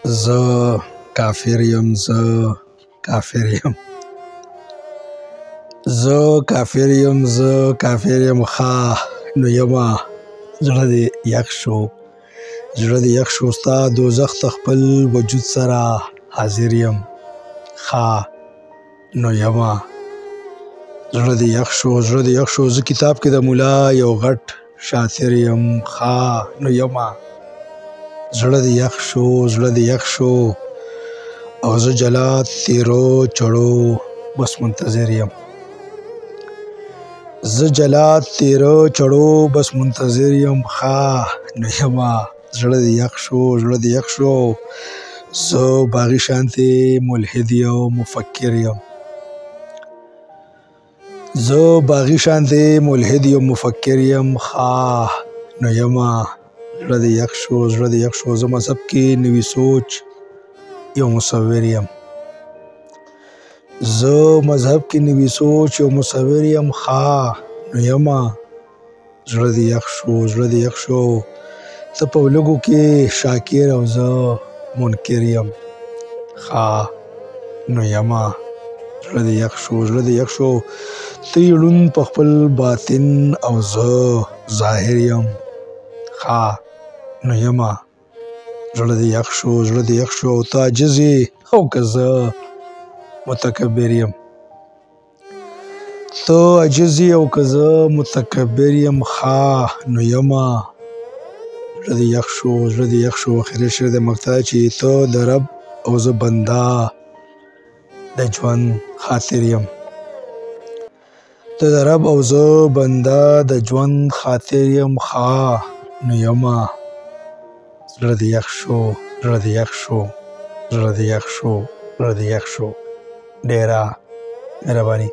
زه کافر یم، زه کافر یم، زه کافر یم، زه کافر یم. ښه نو یمه زړه دې یخ شو، زړه دې یخ شو، ستا دوزخ ته خپل وجود سره حاضر یم. ښه نو یمه زړه دې یخ شو، زړه دې یخ شو. زه کتاب کې د ملا یو غټ شاطر یم. ښه نو یمه زړه دې یخ شو، زړه دې یخ شو، او زه جلاد تیرو چړو بس منتظر یم. زه جلاد تیرو چړو بس منتظر یم. ښه نو یمه زړه دې یخ شو، زړه دې یخ شو، زه باغي شانتې ملحد یو مفکر یم. زه باغي شانتې ملحد یو مفکر یم. ښه نو یمه زړه دې یخ شو، زړه دې یخ شو، زه مذهب کې نوي سوچ یو مصور یم. زه مذهب کې نوي سوچ یو مصور یم. ښه نو یمه زړه دې یخ شو، زړه دې یخ شو، ته په ولږو کې شاکر او زه منکر یم. ښه نو یمه زړه دې یخ شو، زړه دې یخ شو، ته یې ړوند په خپل باطن او زه ظاهر یم. ښه نو یمه زړه دې یخ شو، زړه دې یخ شو، او ته عاجز یې او که زه متکبر یم. ته عاجز یې او که زه متکبر یم. ښه نو یمه زړه دې یخ شو، زړه دې یخ شو. اخري شعر د مقطع چې ته د رب او زه بنده د ژوند خاطر یم. ته د رب او زه بنده د ژوند خاطر یم. ښه نو یمه زړه دې یخ شو، زړه دې یخ شو، زړه دې یخ شو، زړه دې یخ شو. ډېره مهرباني.